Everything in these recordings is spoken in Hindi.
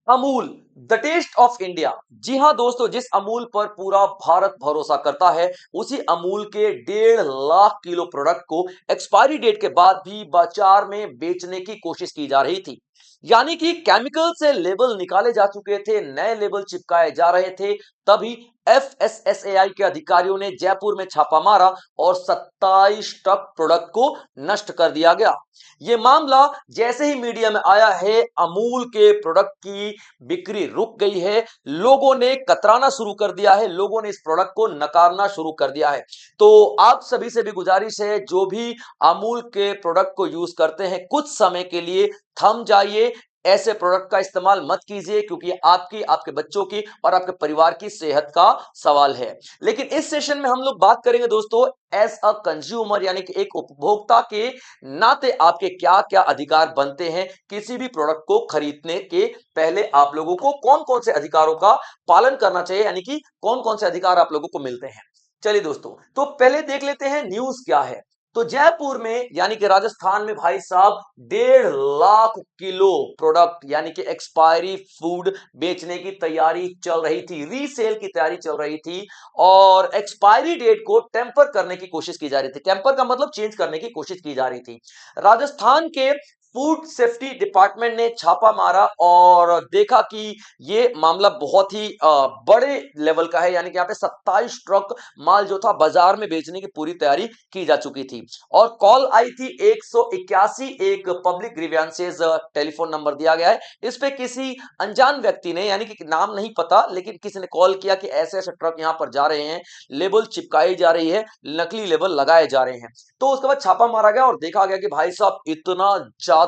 Amul the taste of India. जी हां दोस्तों, जिस अमूल पर पूरा भारत भरोसा करता है, उसी अमूल के 1.5 लाख किलो प्रोडक्ट को एक्सपायरी डेट के बाद भी बाजार में बेचने की कोशिश की जा रही थी। यानी कि केमिकल से लेबल निकाले जा चुके थे, नए लेबल चिपकाए जा रहे थे। तभी एफएसएसएआई के अधिकारियों ने जयपुर में छापा मारा और 27 टक प्रोडक्ट को नष्ट कर दिया गया। यह मामला जैसे ही मीडिया में आया है, अमूल के प्रोडक्ट की बिक्री रुक गई है। लोगों ने कतराना शुरू कर दिया है, लोगों ने इस प्रोडक्ट को नकारना शुरू कर दिया है। तो आप सभी से भी गुजारिश है, जो भी अमूल के प्रोडक्ट को यूज करते हैं, कुछ समय के लिए थम जाइए। ऐसे प्रोडक्ट का इस्तेमाल मत कीजिए, क्योंकि आपकी, आपके बच्चों की और आपके परिवार की सेहत का सवाल है। लेकिन इस सेशन में हम लोग बात करेंगे दोस्तों, एज अ कंज्यूमर, यानी कि एक उपभोक्ता के नाते आपके क्या क्या अधिकार बनते हैं। किसी भी प्रोडक्ट को खरीदने के पहले आप लोगों को कौन कौन से अधिकारों का पालन करना चाहिए, यानी कि कौन कौन से अधिकार आप लोगों को मिलते हैं। चलिए दोस्तों, तो पहले देख लेते हैं न्यूज क्या है। तो जयपुर में, यानी कि राजस्थान में, भाई साहब, 1.5 लाख किलो प्रोडक्ट यानी कि एक्सपायरी फूड बेचने की तैयारी चल रही थी, रीसेल की तैयारी चल रही थी। और एक्सपायरी डेट को टेम्पर करने की कोशिश की जा रही थी। टेम्पर का मतलब चेंज करने की कोशिश की जा रही थी। राजस्थान के फूड सेफ्टी डिपार्टमेंट ने छापा मारा और देखा कि यह मामला बहुत ही बड़े लेवल का है। यानी कि यहाँ पे 27 ट्रक माल जो था बाजार में बेचने की पूरी तैयारी की जा चुकी थी। और कॉल आई थी 181, एक पब्लिक ग्रीवेंसेस टेलीफोन नंबर दिया गया है। इस पे किसी अनजान व्यक्ति ने, यानी कि नाम नहीं पता, लेकिन किसी ने कॉल किया कि ऐसे ऐसे ट्रक यहां पर जा रहे हैं, लेबल चिपकाई जा रही है, नकली लेबल लगाए जा रहे हैं। तो उसके बाद छापा मारा गया और देखा गया कि भाई साहब, इतना ज्यादा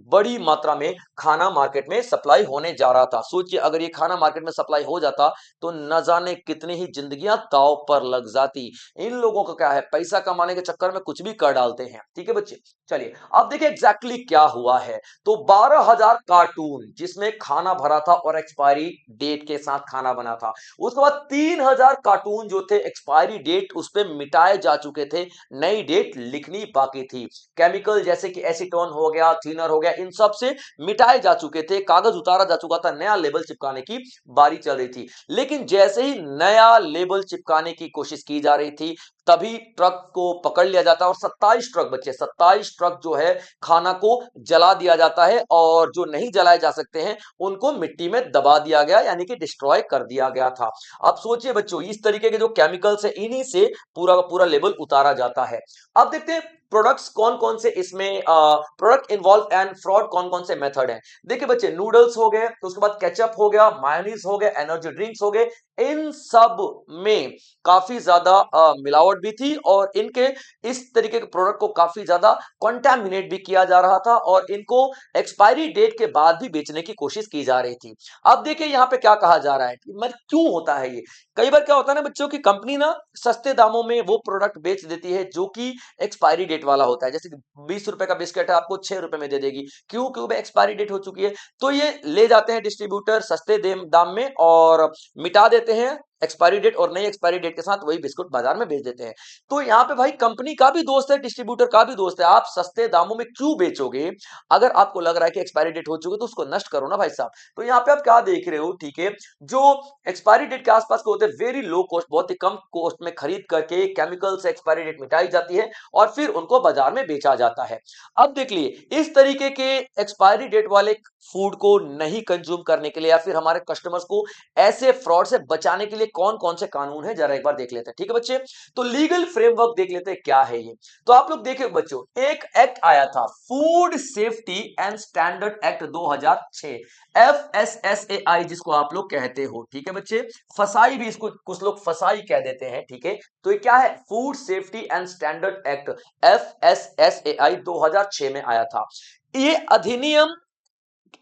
बड़ी मात्रा में खाना मार्केट में सप्लाई होने जा रहा था। सोचिए, अगर ये खाना मार्केट में सप्लाई हो जाता तो न जाने कितनी ही जिंदगियां दांव पर लग जाती। इन लोगों का क्या है, पैसा कमाने के चक्कर में कुछ भी कर डालते हैं। ठीक है बच्चे, चलिए अब देखिए एग्जैक्टली क्या हुआ है। तो 12,000 कार्टून जिसमें खाना भरा था और एक्सपायरी डेट के साथ खाना बना था। उसके बाद 3,000 कार्टून जो थे, एक्सपायरी डेट उस पर मिटाए जा चुके थे, नई डेट लिखनी बाकी थी। केमिकल जैसे कि एसीटोन हो गया, थिनर हो गया, इन सब से मिटाए जा चुके थे, कागज उतारा जा चुका था, नया लेबल चिपकाने की बारी चल रही थी। लेकिन जैसे ही नया लेबल चिपकाने की कोशिश की जा रही थी, तभी ट्रक को पकड़ लिया जाता है और 27 ट्रक, बच्चे 27 ट्रक जो है, खाना को जला दिया जाता है। और जो नहीं जलाए जा सकते हैं उनको मिट्टी में दबा दिया गया, यानी कि डिस्ट्रॉय कर दिया गया था। अब सोचिए बच्चों, इस तरीके के जो केमिकल्स है, इन्हीं से पूरा का पूरा लेबल उतारा जाता है। अब देखते हैं प्रोडक्ट्स कौन कौन से इसमें, प्रोडक्ट इन्वॉल्व एंड फ्रॉड कौन कौन से मेथड हैं। देखिए बच्चे, नूडल्स हो गए, तो उसके बाद केचप हो गया, मायोनीज हो गए, एनर्जी ड्रिंक्स हो गए, इन सब में काफी ज्यादा मिलावट भी थी और इनके इस तरीके के प्रोडक्ट को काफी ज्यादा कॉन्टैमिनेट भी किया जा रहा था और इनको एक्सपायरी डेट के बाद भी बेचने की कोशिश की जा रही थी। अब देखिए यहाँ पे क्या कहा जा रहा है कि मतलब क्यों होता है ये। कई बार क्या होता है ना बच्चों, की कंपनी ना सस्ते दामों में वो प्रोडक्ट बेच देती है जो कि एक्सपायरी डेट वाला होता है। जैसे कि 20 रुपए का बिस्किट है, आपको 6 रुपए में दे देगी। क्यों? क्योंकि एक्सपायरी डेट हो चुकी है। तो ये ले जाते हैं डिस्ट्रीब्यूटर सस्ते दाम में और मिटा देते हैं एक्सपायरी डेट, और नई एक्सपायरी डेट के साथ वही बिस्कुट बाजार में बेच देते हैं। तो यहाँ पे भाई कंपनी का भी दोस्त है, डिस्ट्रीब्यूटर का भी दोस्त है। आप सस्ते दामों में क्यों बेचोगे? अगर आपको लग रहा है कि एक्सपायरी डेट हो चुकी है तो उसको नष्ट करो ना भाई साहब। तो यहाँ पे आप क्या देख रहे हो, ठीक है, जो एक्सपायरी डेट के आसपास के होते हैं, वेरी लो कॉस्ट, बहुत ही कम कॉस्ट में खरीद करके केमिकल से एक्सपायरी डेट मिटाई जाती है और फिर उनको बाजार में बेचा जाता है। अब देख लिए, इस तरीके के एक्सपायरी डेट वाले फूड को नहीं कंज्यूम करने के लिए या फिर हमारे कस्टमर्स को ऐसे फ्रॉड से बचाने के लिए कौन कौन से कानून है, जरा एक बार देख लेते हैं। ठीक है बच्चे, तो लीगल फ्रेमवर्क देख लेते हैं क्या है ये। तो आप लोग देखिए बच्चों, एक एक्ट आया था, food safety and standard act 2006, FSSAI जिसको आप लोग कहते हो। ठीक है बच्चे, फसाई भी इसको कुछ लोग फसाई कह देते हैं। ठीक है, तो ये क्या है, food safety and standard act, FSSAI 2006 में आया था। ये अधिनियम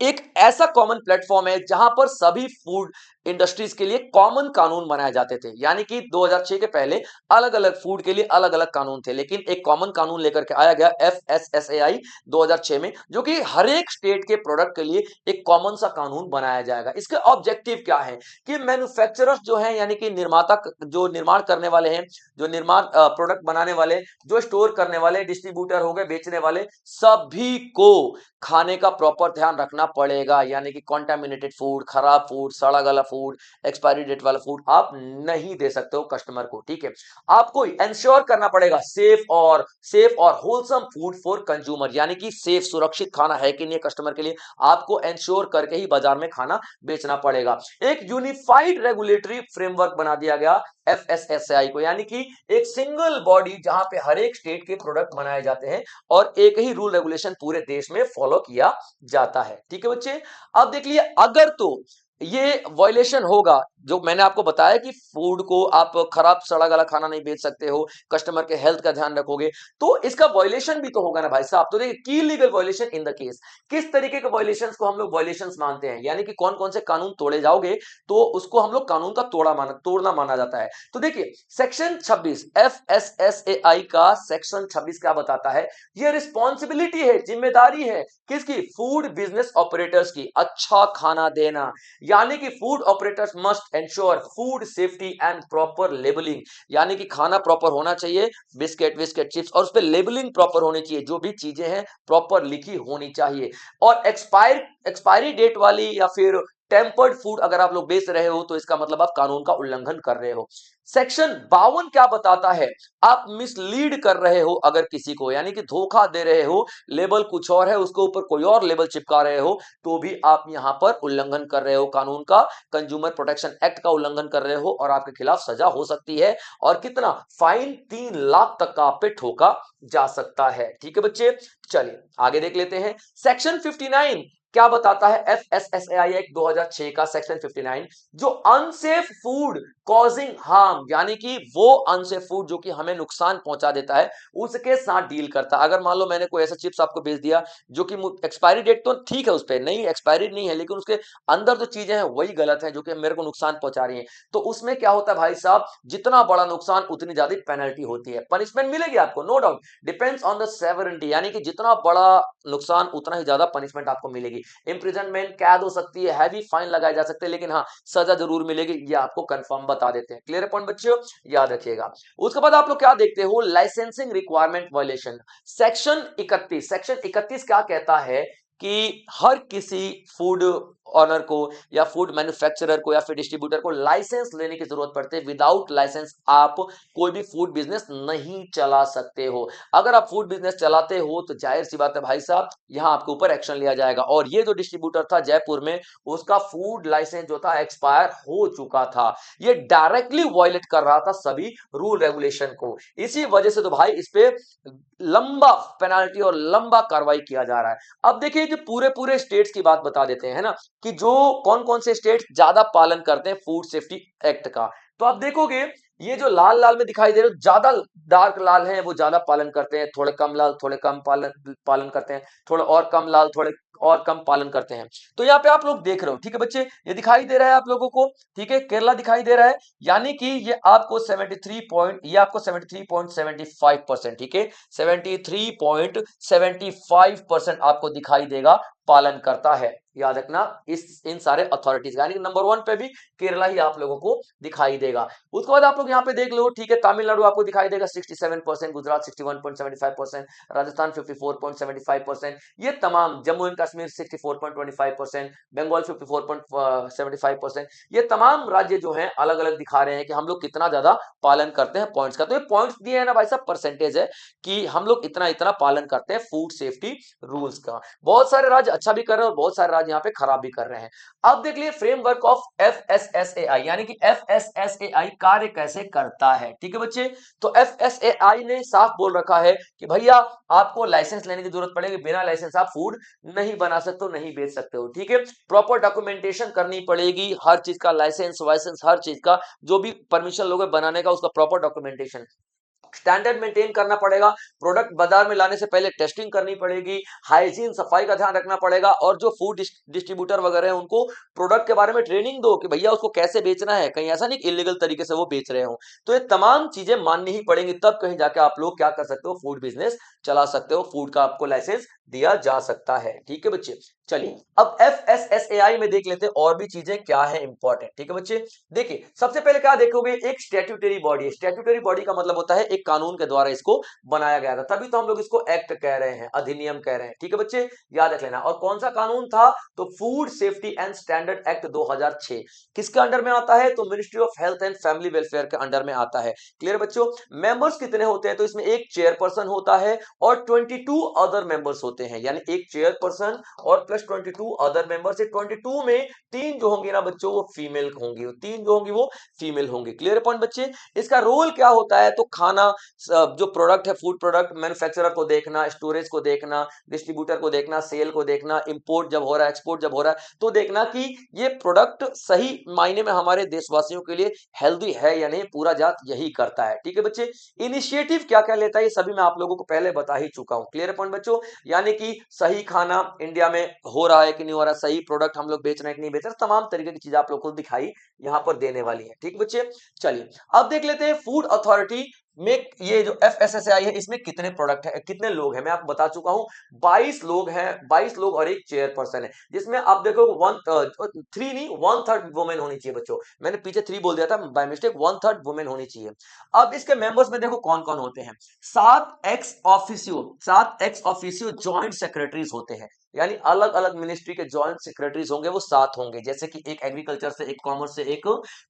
एक ऐसा कॉमन प्लेटफॉर्म है जहां पर सभी फूड इंडस्ट्रीज के लिए कॉमन कानून बनाए जाते थे, यानी कि 2006 के पहले अलग अलग फूड के लिए अलग अलग कानून थे, लेकिन एक कॉमन कानून लेकर के आया गया FSSAI 2006 में, जो कि हर एक स्टेट के प्रोडक्ट के लिए एक कॉमन सा कानून बनाया जाएगा। इसके ऑब्जेक्टिव क्या है कि मैन्युफैक्चरर्स जो हैं, यानी कि निर्माता, जो निर्माण करने वाले हैं, जो निर्माण प्रोडक्ट बनाने वाले, जो स्टोर करने वाले, डिस्ट्रीब्यूटर हो गए, बेचने वाले, सभी को खाने का प्रॉपर ध्यान रखना पड़ेगा, यानी कि कॉन्टामिनेटेड फूड, खराब फूड, सड़ा गला फूड, एक्सपायरी डेट वाला फूड आप नहीं दे सकते हो कस्टमर को, ठीक है। आपको इंश्योर करना पड़ेगा सेफ और होलसम फूड फॉर कंज्यूमर, यानी कि सेफ, सुरक्षित खाना है कि नहीं कस्टमर के लिए, आपको इंश्योर करके ही बाजार में खाना बेचना पड़ेगा। एक यूनिफाइड रेगुलेटरी फ्रेमवर्क बना दिया गया FSSAI को, यानी कि एक सिंगल बॉडी जहां पे हर एक स्टेट के प्रोडक्ट बनाए जाते हैं और एक ही रूल रेगुलेशन पूरे देश में फॉलो किया जाता है, ठीक है बच्चे। अब देख लिए, अगर तो ये वायलेशन होगा, जो मैंने आपको बताया कि फूड को आप खराब सड़ा गला खाना नहीं बेच सकते हो, कस्टमर के हेल्थ का ध्यान रखोगे, तो इसका वायलेशन भी तो होगा ना भाई साहब। तो देखिए, की legal violation in the case, किस तरीके के वायलेशंस को हम लोग वायलेशंस मानते हैं, यानी कि कौन कौन से कानून तोड़े जाओगे तो उसको हम लोग कानून का तोड़ना माना जाता है। तो देखिए, सेक्शन 26 FSSAI का सेक्शन 26 क्या बताता है, ये रिस्पॉन्सिबिलिटी है, जिम्मेदारी है किसकी, फूड बिजनेस ऑपरेटर्स की, अच्छा खाना देना, यानी कि food operators must ensure food safety and proper labelling, यानी कि खाना प्रॉपर होना चाहिए, बिस्किट चिप्स, और उस पर लेबलिंग प्रॉपर होनी चाहिए, जो भी चीजें हैं प्रॉपर लिखी होनी चाहिए। और एक्सपायरी डेट वाली या फिर टेम्पर्ड फूड अगर आप लोग बेच रहे हो तो इसका मतलब आप कानून का उल्लंघन कर रहे हो। सेक्शन 52 क्या बताता है, आप मिसलीड कर रहे हो अगर किसी को, यानी कि धोखा दे रहे हो, लेबल कुछ और है उसके ऊपर कोई और लेबल चिपका रहे हो, तो भी आप यहां पर उल्लंघन कर रहे हो कानून का, कंज्यूमर प्रोटेक्शन एक्ट का उल्लंघन कर रहे हो, और आपके खिलाफ सजा हो सकती है, और कितना, फाइन 3 लाख तक का आप पे ठोका जा सकता है, ठीक है बच्चे। चलिए आगे देख लेते हैं, सेक्शन 59 क्या बताता है, FSSAI एक्ट 2006 का सेक्शन 59, जो अनसेफ फूड कॉजिंग हार्म, यानी कि वो अनसेफ फूड जो कि हमें नुकसान पहुंचा देता है, उसके साथ डील करता है। अगर मान लो मैंने कोई ऐसा चिप्स आपको भेज दिया जो कि एक्सपायरी डेट तो ठीक है, उस पर नहीं, एक्सपायरी नहीं है, लेकिन उसके अंदर जो चीजें हैं वही गलत है, जो कि मेरे को नुकसान पहुंचा रही है, तो उसमें क्या होता है भाई साहब, जितना बड़ा नुकसान उतनी ज्यादा पेनल्टी होती है, पनिशमेंट मिलेगी आपको, no doubt, depends on the severity, यानी कि जितना बड़ा नुकसान उतना ही ज्यादा पनिशमेंट आपको मिलेगी, इंप्रिजनमेंट, कैद हो सकती है, हैवी फाइन लगाए जा सकते हैं, लेकिन हाँ, सजा जरूर मिलेगी, ये आपको कंफर्म बता देते हैं। क्लियर पॉइंट बच्चों, याद रखिएगा। उसके बाद आप लोग क्या देखते हो, लाइसेंसिंग रिक्वायरमेंट वायलेशन, सेक्शन 31 क्या कहता है कि हर किसी फूड ऑनर को या फूड मैन्युफैक्चरर को या फिर डिस्ट्रीब्यूटर को लाइसेंस लेने की जरूरत पड़ती है, विदाउट लाइसेंस आप कोई भी फूड बिजनेस नहीं चला सकते हो। अगर आप फूड बिजनेस चलाते हो तो जाहिर सी बात है भाई साहब, यहां आपके ऊपर एक्शन लिया जाएगा। और ये जो डिस्ट्रीब्यूटर था जयपुर में, उसका फूड लाइसेंस जो था एक्सपायर हो चुका था, ये डायरेक्टली वायलेट कर रहा था सभी रूल रेगुलेशन को, इसी वजह से तो भाई इस पे लंबा पेनाल्टी और लंबा कार्रवाई किया जा रहा है। अब देखिए कि पूरे पूरे स्टेट्स की बात बता देते हैं, है ना, कि जो कौन कौन से स्टेट ज्यादा पालन करते हैं फूड सेफ्टी एक्ट का। तो आप देखोगे, ये जो लाल लाल में दिखाई दे रहे हो, ज्यादा डार्क लाल हैं वो ज्यादा पालन करते हैं, थोड़े कम लाल थोड़े कम पालन करते हैं, थोड़े और कम लाल थोड़े और कम पालन करते हैं। तो यहाँ पे आप लोग देख रहे हो, ठीक है बच्चे, ये दिखाई दे रहा है आप लोगों को, ठीक है, केरला दिखाई दे रहा है, यानी कि ये आपको 73.75%, ठीक है, 73.75% आपको दिखाई देगा पालन करता है। याद रखना इन सारे अथॉरिटीज, यानी नंबर 1 पे भी केरला ही आप लोगों को दिखाई देगा। उसके बाद आप लोग यहाँ पे देख लो, ठीक है, तमिलनाडु आपको दिखाई देगा 67%, गुजरात 61.75%, राजस्थान 54.75%, ये तमाम, जम्मू एंड कश्मीर 64.25%, बंगाल 54.75%, ये तमाम राज्य जो हैं अलग अलग दिखा रहे हैं कि हम लोग कितना ज्यादा पालन करते हैं पॉइंट्स का। तो ये पॉइंट्स दिए हैं ना भाई साहब, परसेंटेज है कि हम लोग इतना इतना पालन करते हैं फूड सेफ्टी रूल्स का। बहुत सारे राज्य अच्छा भी कर रहे हैं और बहुत सारे राज्य यहाँ पे खराब भी कर रहे हैं। अब देख लिए फ्रेमवर्क ऑफ FSSAI, यानी कि FSSAI कार्य कैसे करता है, ठीक है बच्चे। तो FSSAI ने साफ बोल रखा है कि भैया आपको लाइसेंस लेने की जरूरत पड़ेगी, बिना लाइसेंस आप फूड नहीं बना सकते हो, नहीं बेच सकते हो, ठीक है। प्रॉपर डॉक्यूमेंटेशन करनी पड़ेगी, हर चीज का लाइसेंस वाइसेंस, हर चीज का जो भी परमिशन लोगे बनाने का, उसका प्रॉपर डॉक्यूमेंटेशन। स्टैंडर्ड मेंटेन करना पड़ेगा, प्रोडक्ट बाजार में लाने से पहले टेस्टिंग करनी पड़ेगी, हाइजीन सफाई का ध्यान रखना पड़ेगा, और जो फूड डिस्ट्रीब्यूटर वगैरह है उनको प्रोडक्ट के बारे में ट्रेनिंग दो कि भैया उसको कैसे बेचना है, कहीं ऐसा नहीं इलीगल तरीके से वो बेच रहे हो। तो ये तमाम चीजें माननी ही पड़ेंगी, तब कहीं जाके आप लोग क्या कर सकते हो, फूड बिजनेस चला सकते हो, फूड का आपको लाइसेंस दिया जा सकता है। ठीक है बच्चे, चलिए अब FSSAI में देख लेते हैं और भी चीजें क्या है इंपॉर्टेंट। ठीक है बच्चे, देखिए सबसे पहले क्या देखोगे, एक स्टैट्यूटरी बॉडी है। स्टैट्यूटरी बॉडी का मतलब होता है एक कानून के द्वारा इसको बनाया गया था, तभी तो हम लोग इसको एक्ट कह रहे हैं, अधिनियम कह रहे हैं। ठीक है बच्चे, याद रख लेना। और कौन सा कानून था, तो food safety and standard act 2006। किसके अंडर में आता है, तो ministry of health and family welfare के अंडर में आता है। क्लियर बच्चों, मेंबर्स कितने होते हैं, तो इसमें एक चेयरपर्सन होता है और 22 अदर मेंबर्स होते हैं, यानी एक चेयरपर्सन और प्लस 22 अदर मेंबर्स है। 22 में 3 जो होंगे ना बच्चों वो फीमेल होंगी, 3 जो होंगी वो फीमेल होंगी। क्लियर पॉइंट बच्चे, इसका रोल क्या होता है, तो खाना जो प्रोडक्ट है, फूड प्रोडक्ट मैन्युफैक्चरर को देखना, स्टोरेज को देखना, डिस्ट्रीब्यूटर को देखना, सेल को देखना, इंपोर्ट जब हो रहा है, एक्सपोर्ट जब हो रहा है, तो देखना कि ये प्रोडक्ट सही मायने में हमारे देशवासियों के लिए हेल्दी है या नहीं, पूरा जात यही करता है। ठीक है बच्चे, इनिशिएटिव क्या क्या लेता है ये सभी मैं आप लोगों को पहले बता ही चुका हूं। क्लियर पॉइंट बच्चों, यानी कि सही खाना इंडिया में हो रहा है कि नहीं हो रहा, सही प्रोडक्ट हम लोग बेच रहे हैं कि नहीं बेच रहे, तमाम तरीके की चीजें आप लोग को दिखाई यहां पर देने वाली है। ठीक बच्चे, चलिए अब देख लेते हैं फूड अथॉरिटी में ये जो FSSAI है इसमें कितने प्रोडक्ट है, कितने लोग हैं, मैं आपको बता चुका हूं 22 लोग हैं, 22 लोग और एक चेयरपर्सन है, जिसमें आप देखो 3 नहीं 1/3 वुमेन होनी चाहिए बच्चों, मैंने पीछे 3 बोल दिया था बाय मिस्टेक, 1/3 वुमेन होनी चाहिए। अब इसके मेंबर्स में देखो कौन कौन होते हैं, 7 एक्स ऑफिसियो जॉइंट सेक्रेटरीज होते हैं, यानी अलग अलग मिनिस्ट्री के जॉइंट सेक्रेटरीज होंगे, वो 7 होंगे, जैसे कि एक एग्रीकल्चर से, एक कॉमर्स से, एक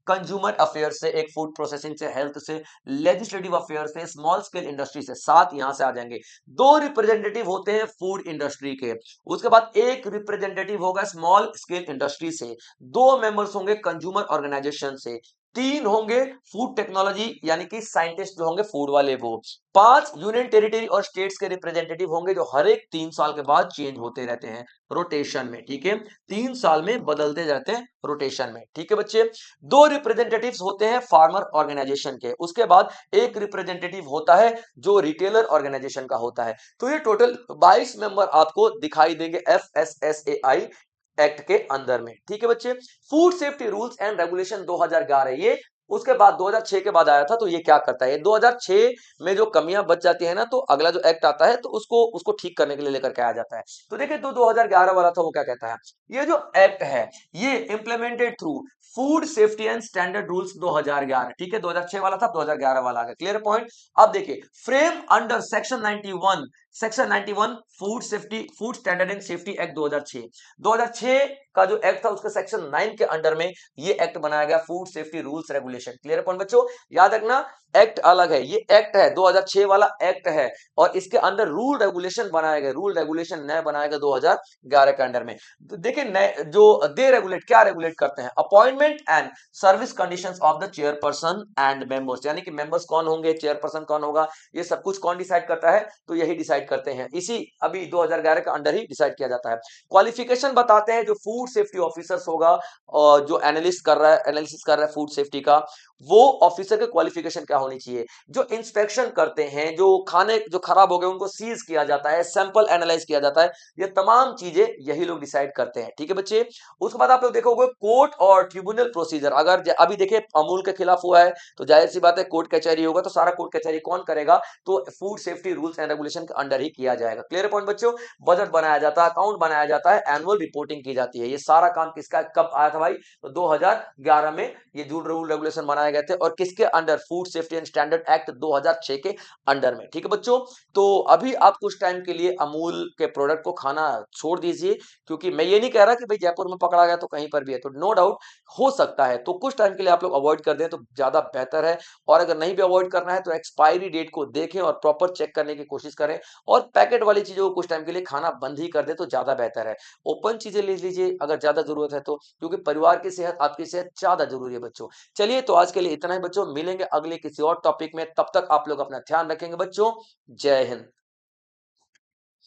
कंज्यूमर अफेयर से, एक फूड प्रोसेसिंग से, हेल्थ से, लेजिस्लेटिव अफेयर से, स्मॉल स्केल इंडस्ट्री से, 7 यहां से आ जाएंगे। 2 रिप्रेजेंटेटिव होते हैं फूड इंडस्ट्री के, उसके बाद एक रिप्रेजेंटेटिव होगा स्मॉल स्केल इंडस्ट्री से, 2 मेंबर्स होंगे कंज्यूमर ऑर्गेनाइजेशन से, 3 होंगे फूड टेक्नोलॉजी यानी कि साइंटिस्ट जो होंगे फूड वाले वो, 5 यूनियन टेरिटरी और स्टेट्स के रिप्रेजेंटेटिव होंगे जो हर एक 3 साल के बाद चेंज होते रहते हैं रोटेशन में। ठीक है, 3 साल में बदलते जाते हैं रोटेशन में। ठीक है बच्चे, 2 रिप्रेजेंटेटिव्स होते हैं फार्मर ऑर्गेनाइजेशन के, उसके बाद एक रिप्रेजेंटेटिव होता है जो रिटेलर ऑर्गेनाइजेशन का होता है। तो ये टोटल 22 मेंबर आपको दिखाई देंगे FSSAI एक्ट के अंदर में। ठीक है बच्चे, food safety rules and regulation 2011 ये उसके बाद 2006 के बाद आया था। तो ये क्या करता है, 2006 में जो कमियां बच जाती है ना, तो अगला जो एक्ट आता है तो उसको उसको ठीक करने के लिए लेकर के आया जाता है। तो देखिए 2011 वाला था वो क्या कहता है, ये जो एक्ट है ये implemented through food safety and standard rules 2011। ठीक है, 2006 वाला था, 2011 वाला आ गया। क्लियर पॉइंट, अब देखिए frame under section 91, section 91 food safety food standard and safety act 2006। 2006 का जो एक्ट था उसके सेक्शन 9 के अंडर में ये एक्ट बनाया गया, food safety rules regulation. Clear point बच्चों, याद रखना एक्ट अलग है, ये एक्ट है 2006 वाला एक्ट है, और इसके अंदर रूल रेगुलेशन बनाए गए, रूल रेगुलेशन नए बनाए गए 2011 के अंडर में। तो देखिए नए जो दे रेगुलेट क्या रेगुलेट करते हैं, appointment and service conditions of the chairperson and members, यानी कि मेंबर्स कौन होंगे, चेयरपर्सन कौन होगा, ये सब कुछ कौन डिसाइड करता है, तो यही डिसाइड करते हैं, इसी अभी 2011 के अंडर ही डिसाइड किया जाता है। क्वालिफिकेशन बताते हैं, जो फूड सेफ्टी ऑफिसर्स होगा और जो एनालिस्ट कर रहा है, एनालिसिस कर रहा है फूड सेफ्टी का, वो ऑफिसर के क्वालिफिकेशन क्या होनी चाहिए। जो इंस्पेक्शन करते हैं, जो खाने जो खराब हो गए उनको सीज किया जाता है, सैंपल एनालाइज किया जाता है, ये तमाम चीजें यही लोग डिसाइड करते हैं। ठीक है बच्चे, उसके बाद आप लोग देखोगे कोर्ट और ट्रिब्यूनल प्रोसीजर, अगर अभी देखिए अमूल के खिलाफ हुआ है तो जाहिर सी बात है कोर्ट कचहरी होगा, तो सारा कोर्ट कचहरी कौन करेगा, तो food safety rules and regulation के अंडर ही किया जाएगा। क्लियर पॉइंट बच्चों, बजट बनाया जाता है, अकाउंट बनाया जाता है, एनुअल रिपोर्टिंग की जाती है, ये सारा काम किसका कब आया था भाई, तो 2011 में ये जो रूल रेगुलेशन बनाए गए थे, और किसके under, food safety and standard act 2006 के अंडर में। ठीक है बच्चों, तो अभी आप कुछ टाइम के लिए अमूल के प्रोडक्ट को खाना छोड़ दीजिए, क्योंकि मैं ये नहीं कह रहा कि भाई जयपुर में पकड़ा गया तो कहीं पर भी है, तो नो डाउट हो सकता है, तो कुछ टाइम के लिए आप लोग अवॉइड कर दें तो ज्यादा बेहतर है। और अगर नहीं भी अवॉइड करना है तो एक्सपायरी डेट को देखें और प्रॉपर चेक करने की कोशिश करें, और पैकेट वाली चीजों को कुछ टाइम के लिए खाना बंद ही कर दे तो ज्यादा बेहतर है। ओपन चीजें ले लीजिए अगर ज्यादा जरूरत है तो, क्योंकि परिवार की सेहत, आपकी सेहत ज्यादा जरूरी है बच्चों। चलिए तो आज के लिए इतना ही बच्चों, मिलेंगे अगले किसी और टॉपिक में, तब तक आप लोग अपना ध्यान रखेंगे बच्चों। जय हिंद।